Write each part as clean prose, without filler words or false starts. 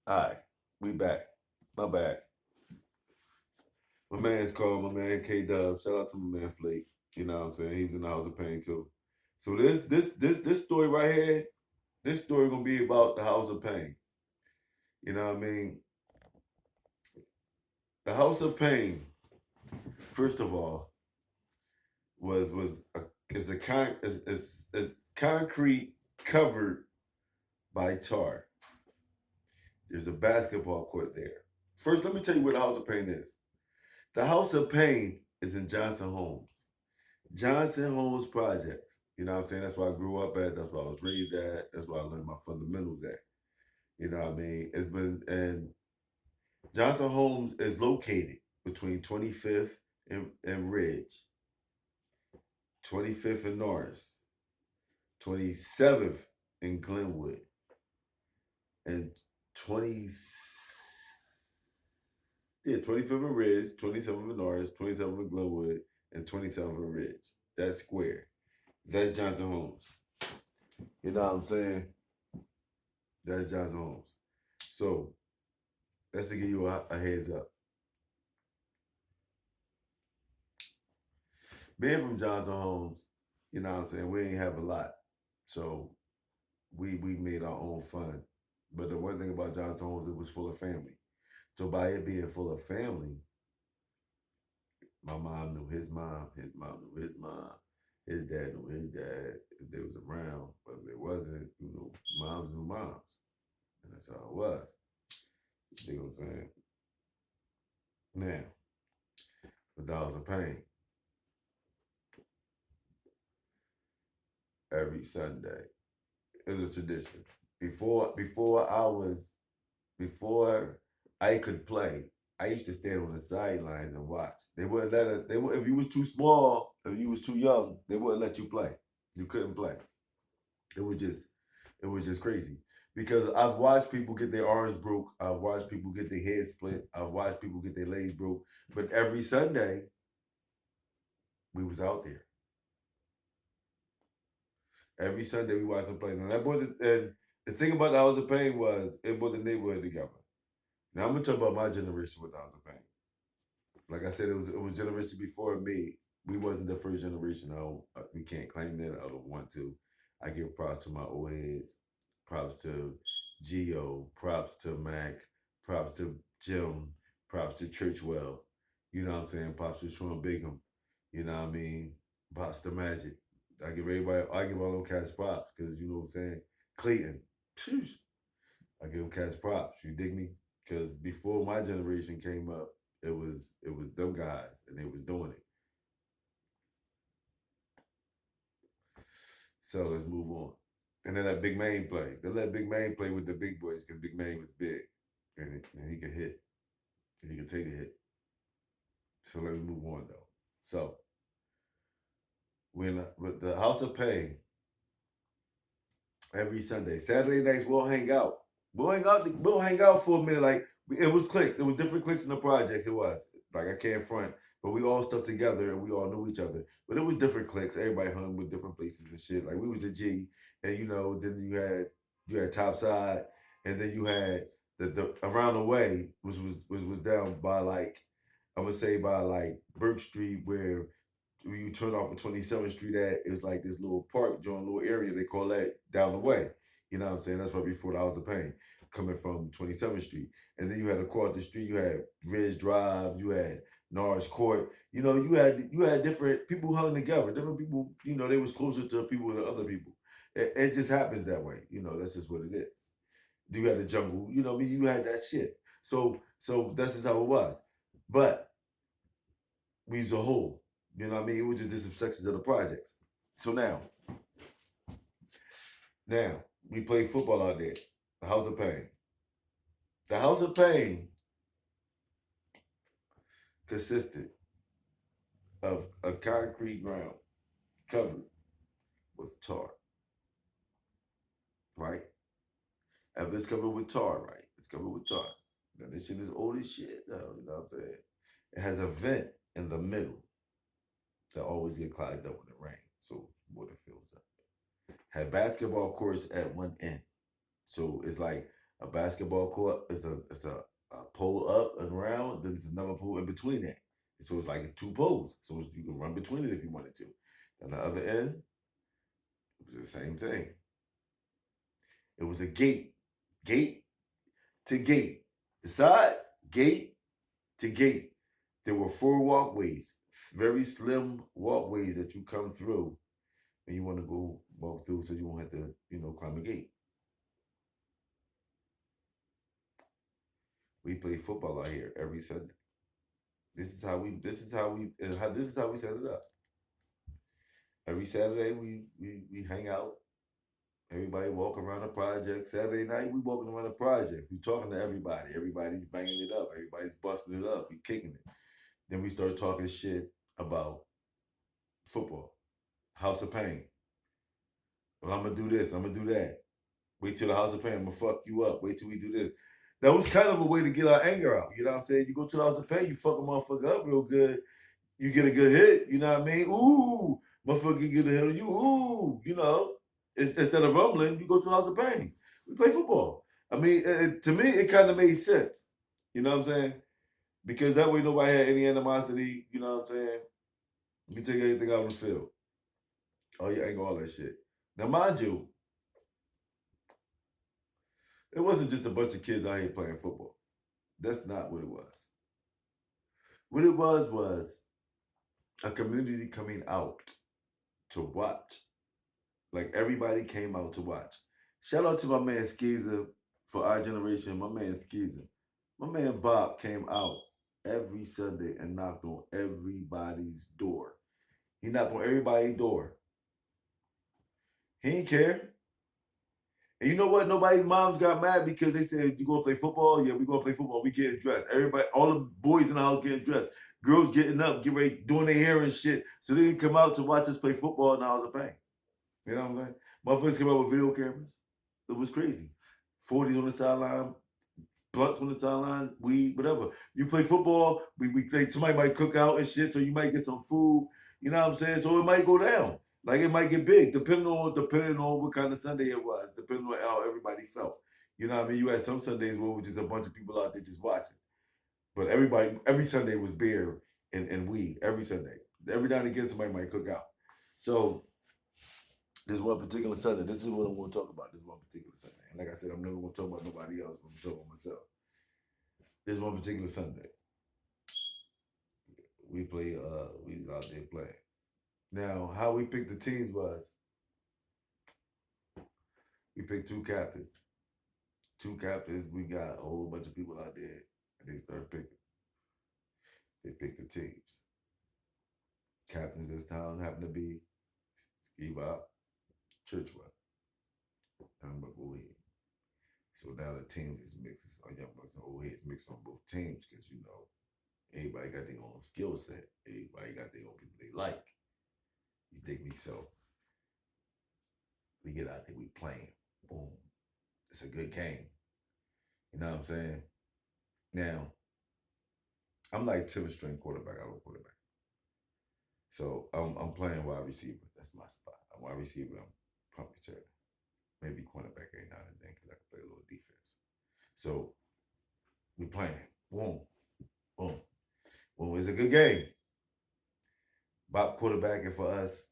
All right, we back. My bad. My man's called. My man K Dub. Shout out to my man Flake. You know what I'm saying? He was in the House of Pain too. So this story right here, this story gonna be about the House of Pain. You know what I mean? The House of Pain, first of all, was a, is concrete covered by tar. There's a basketball court there. First, let me tell you where the House of Pain is. The House of Pain is in Johnson Homes. Johnson Homes Projects. You know what I'm saying? That's where I grew up at. That's where I was raised at. That's where I learned my fundamentals at. You know what I mean? It's been, and Johnson Homes is located between 25th and Ridge, 25th and Norris, 27th in Glenwood, and 20, yeah, 25th and Ridge, 27th and Norris, 27th in Glenwood, and 27th and Ridge. That's square. That's Johnson Homes. You know what I'm saying? That's Johnson Homes. So that's to give you a heads up. Being from Johnson Homes, you know what I'm saying, we ain't have a lot. So we made our own fun. But the one thing about Johnson Homes, it was full of family. So by it being full of family, my mom knew his mom knew his mom, his dad knew his dad, if they was around. But if they wasn't, moms knew moms. And that's how it was. You know what I'm saying? Now, the Dollars of Pain. Every Sunday. It was a tradition. Before I could play, I used to stand on the sidelines and watch. They wouldn't let us. They would, if you was too small, if you was too young, they wouldn't let you play. You couldn't play. It was just, it was just crazy. Because I've watched people get their arms broke. I've watched people get their heads split. I've watched people get their legs broke. But every Sunday, we was out there. Every Sunday, we watched them play. And the thing about the House of Pain was it brought the neighborhood together. Now I'm gonna talk about my generation with the House of Pain. Like I said, it was generation before me. We wasn't the first generation. We can't claim that. I don't want to. I give props to my old heads. Props to Geo. Props to Mac. Props to Jim. Props to Churchwell. You know what I'm saying? Props to Sean Bigham. You know what I mean? Props to Magic. I give everybody. I give all them cats props because you know what I'm saying. Clayton. Phew, I give them cats props. You dig me? Because before my generation came up, it was them guys and they was doing it. So let's move on. And then let Big Main play. They let Big Main play with the big boys because Big Main was big and he could hit and he could take a hit. So let me move on though. So when with the House of Pain every Sunday, Saturday nights we'll hang out. We'll hang out. We'll hang out for a minute. Like it was cliques. It was different cliques in the projects. It was like I can't front, but we all stuck together and we all knew each other. But it was different cliques. Everybody hung with different places and shit. Like we was a G, and then you had Topside, and then you had the around the way, which was down by like I'm gonna say by like Burke Street where when you turn off of 27th Street at, it's like this little park, joint little area, they call that down the way. You know what I'm saying? That's right before the House of Pain, coming from 27th Street. And then you had across the street, you had Ridge Drive, you had Norris Court. You had different people who hung together. Different people, they was closer to people than other people. It just happens that way. That's just what it is. You had the jungle, what I mean? You had that shit. So that's just how it was. But we was a whole. You know what I mean? It was just different sections of the projects. So now we play football out there. The House of Pain. The House of Pain consisted of a concrete ground covered with tar, right? After it's covered with tar, right? It's covered with tar. Now this shit is old as shit, though. You know what I'm saying? It has a vent in the middle that always get clogged up when it rains, so water fills up. Had basketball courts at one end. So it's like A basketball court is a pole up and around. There's another pole in between that. So it's like two poles. So you can run between it if you wanted to. On the other end, it was the same thing. It was a gate to gate. The sides, gate to gate. There were 4 walkways, very slim walkways that you come through when you want to go walk through, so you won't have to, climb a gate. We play football out here every Sunday. This is how we set it up. Every Saturday we hang out. Everybody walk around the project. Saturday night we walking around the project. We talking to everybody. Everybody's banging it up. Everybody's busting it up. We kicking it. Then we start talking shit about football. House of Pain. Well, I'm gonna do this. I'm gonna do that. Wait till the House of Pain. I'm gonna fuck you up. Wait till we do this. That was kind of a way to get our anger out. You know what I'm saying? You go to the House of Pain, you fuck a motherfucker up real good. You get a good hit. You know what I mean? Ooh, motherfucker get a hit on you. Ooh, instead of rumbling, you go to the House of Pain. We play football. I mean, to me, it kind of made sense. You know what I'm saying? Because that way nobody had any animosity. You know what I'm saying? You take everything out on the field. All your anger, all that shit. Now, mind you, it wasn't just a bunch of kids out here playing football. That's not what it was. What it was a community coming out to watch. Like, everybody came out to watch. Shout out to my man Skeezer for our generation. My man Skeezer. My man Bob came out every Sunday and knocked on everybody's door. He knocked on everybody's door. He didn't care. And you know what? Nobody's moms got mad because they said, "You gonna play football? Yeah, we gonna play football. We getting dressed. Everybody, all the boys in the house getting dressed. Girls getting up, get ready, doing their hair and shit. So they can come out to watch us play football in the House of Pain. You know what I'm saying? Motherfuckers came out with video cameras. It was crazy. 40s on the sideline, blunts on the sideline, weed, whatever. You play football, we play, somebody might cook out and shit, so you might get some food. You know what I'm saying? So it might go down. Like, it might get big, depending on what kind of Sunday it was, depending on how everybody felt. You know what I mean? You had some Sundays where it was just a bunch of people out there just watching. But every Sunday was beer and weed. Every Sunday. Every now and again, somebody might cook out. So this one particular Sunday, this is what I'm going to talk about. This one particular Sunday. And like I said, I'm never going to talk about nobody else, but I'm talking about myself. This one particular Sunday, we was out there playing. Now, how we picked the teams was, we picked 2 captains. 2 captains, we got a whole bunch of people out there, and they started picking. They picked the teams. Captains this time happened to be Ski Bop, Churchwell, and I'm like, old head. So now the team is mixed. It's young bucks and old heads mixed on both teams because, everybody got their own skill set. Everybody got their own people they like. You dig me? So we get out there, we playing. Boom. It's a good game. You know what I'm saying? Now, I'm like 10th string quarterback. I don't quarterback. So I'm playing wide receiver. That's my spot. I'm wide receiver. I'm punt returner. Maybe cornerback every now and then because I can play a little defense. So we playing. Boom. Boom. Boom. It's a good game. Bob quarterbacking for us.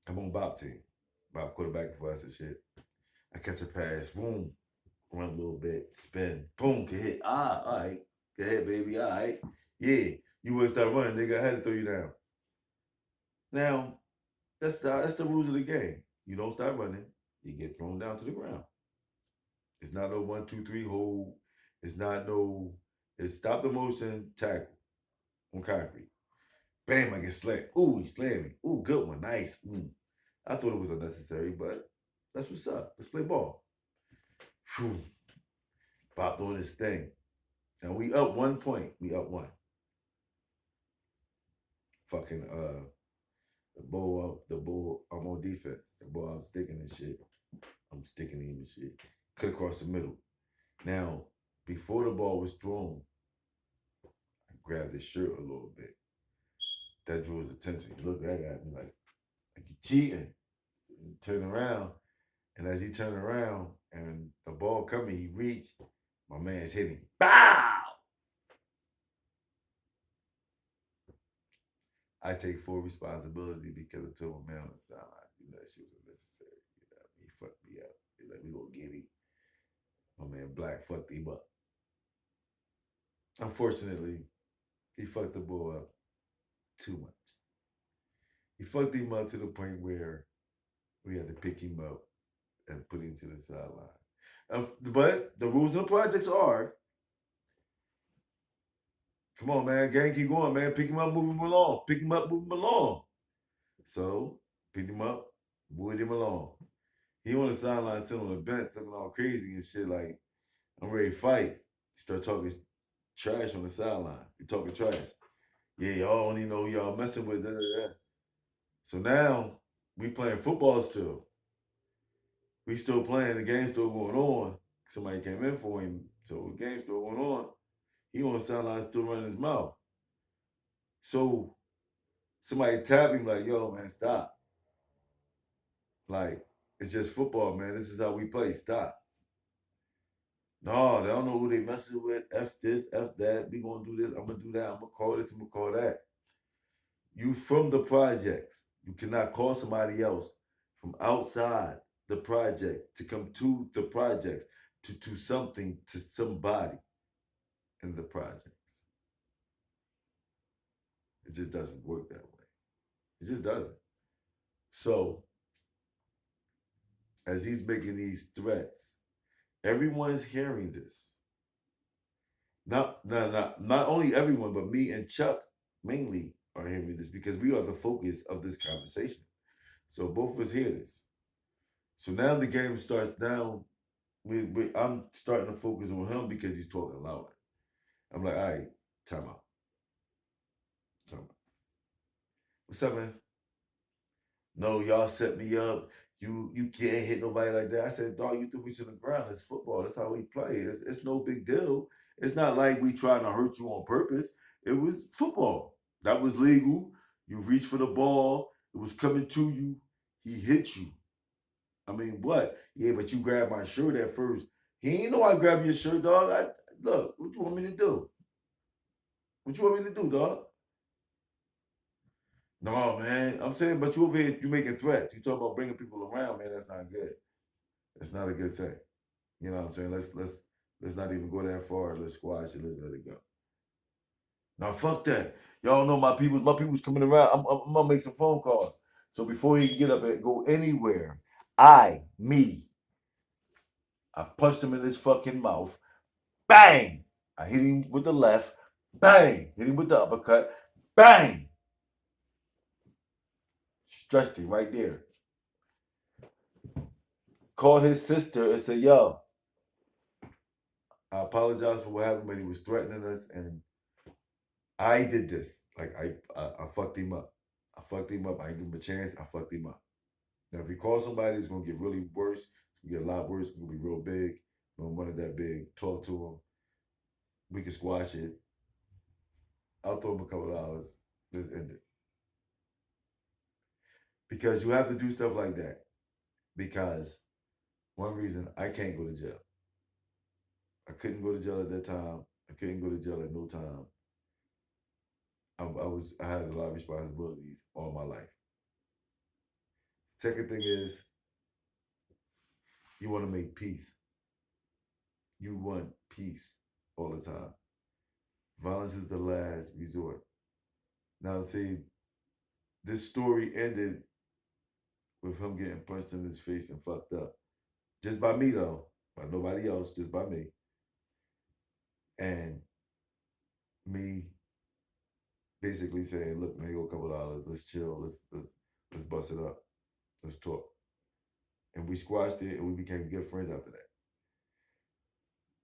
I'm on Bob team. Bob quarterbacking for us and shit. I catch a pass. Boom. Run a little bit. Spin. Boom. Can hit. All right. Go ahead, baby. All right. Yeah. You wouldn't start running, nigga. I had to throw you down. Now, that's the rules of the game. You don't start running, you get thrown down to the ground. It's not no 1, 2, 3 hold. It's stop the motion, tackle on concrete. Bam, I get slammed. Ooh, he slammed me. Ooh, good one. Nice. I thought it was unnecessary, but that's what's up. Let's play ball. Phew. Bob doing his thing. And we up 1 point. We up 1. Fucking the bull, I'm on defense. The ball, I'm sticking and shit. I'm sticking him and shit. Cut across the middle. Now, before the ball was thrown, I grabbed his shirt a little bit. That drew his attention. He looked at me like you cheating. And turn around, And as he turned around and the ball coming, he reached, my man's hitting. Bow! I take full responsibility because I told my man on the sideline, that shit was unnecessary. He fucked me up. He like, we gonna get him. My man Black fucked him up. Unfortunately, he fucked the ball up too much. He fucked him up to the point where we had to pick him up and put him to the sideline. But the rules of the projects are, come on, man, gang, keep going, man. Pick him up, move him along. Pick him up, move him along. So, picked him up, moved him along. He on the sideline, sitting on the bench, looking all crazy and shit, like, I'm ready to fight. He start talking trash on the sideline. He talking trash. Yeah, y'all don't even know who y'all messing with. Da, da, da. So now we playing football still. We still playing. The game still going on. Somebody came in for him, so the game still going on. He on the sideline still running his mouth. So somebody tap him like, "Yo, man, stop! Like it's just football, man. This is how we play. Stop." No, they don't know who they messing with. F this, F that. We gonna do this. I'm gonna do that. I'm gonna call this. I'm gonna call that. You from the projects. You cannot call somebody else from outside the project to come to the projects to do something to somebody in the projects. It just doesn't work that way. It just doesn't. So, as he's making these threats, everyone's hearing this. Not only everyone, but me and Chuck mainly are hearing this because we are the focus of this conversation. So both of us hear this. So now the game starts down. I'm starting to focus on him because he's talking louder. I'm like, all right, time out. Time out. What's up, man? No, y'all set me up. You can't hit nobody like that. I said, dog, you threw me to the ground. It's football. That's how we play. It's no big deal. It's not like we trying to hurt you on purpose. It was football. That was legal. You reached for the ball. It was coming to you. He hit you. I mean, what? Yeah, but you grabbed my shirt at first. He ain't know I grabbed your shirt, dog. Look, what you want me to do? What you want me to do, dog? No, man. I'm saying, but you over here, you making threats. You talk about bringing people around, man. That's not good. That's not a good thing. You know what I'm saying? Let's not even go that far. Let's squash it. Let's let it go. Now fuck that. Y'all know my people's coming around. I'm gonna make some phone calls. So before he can get up and go anywhere, I punched him in his fucking mouth. Bang! I hit him with the left. Bang! Hit him with the uppercut. Bang! Stretched him right there. Called his sister and said, yo, I apologize for what happened, but he was threatening us and I did this. Like I fucked him up. I fucked him up. I didn't give him a chance. I fucked him up. Now if he calls somebody, it's gonna get really worse. It's gonna get a lot worse. It's gonna be real big. I don't want it that big. Talk to him. We can squash it. I'll throw him a couple dollars. Let's end it. Because you have to do stuff like that. Because one reason I can't go to jail. I couldn't go to jail at that time. I couldn't go to jail at no time. I had a lot of responsibilities all my life. Second thing is you want to make peace. You want peace all the time. Violence is the last resort. Now, see, this story ended with him getting punched in his face and fucked up. Just by me, though. By nobody else, just by me. And me basically saying, look, man, here go a couple dollars. Let's chill. Let's bust it up. Let's talk. And we squashed it and we became good friends after that.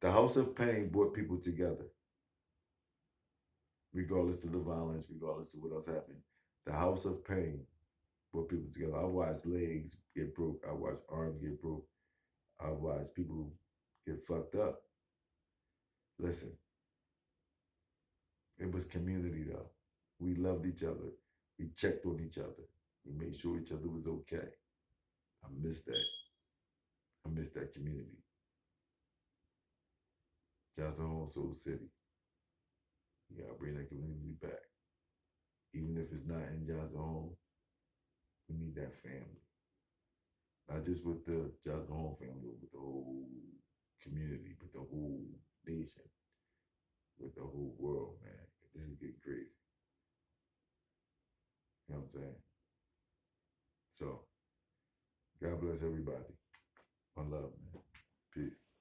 The House of Pain brought people together, regardless of the violence, regardless of what else happened. The House of Pain brought people together. I watched legs get broke. I watched arms get broke. I watched people get fucked up. Listen, it was community though. We loved each other. We checked on each other. We made sure each other was okay. I miss that. I miss that community. Johnson Home, Soul City. You gotta bring that community back. Even if it's not in Johnson Home, we need that family. Not just with the Johnson Home family, but with the whole community, with the whole nation, with the whole world, man. This is getting crazy. You know what I'm saying? So, God bless everybody. One love, man. Peace.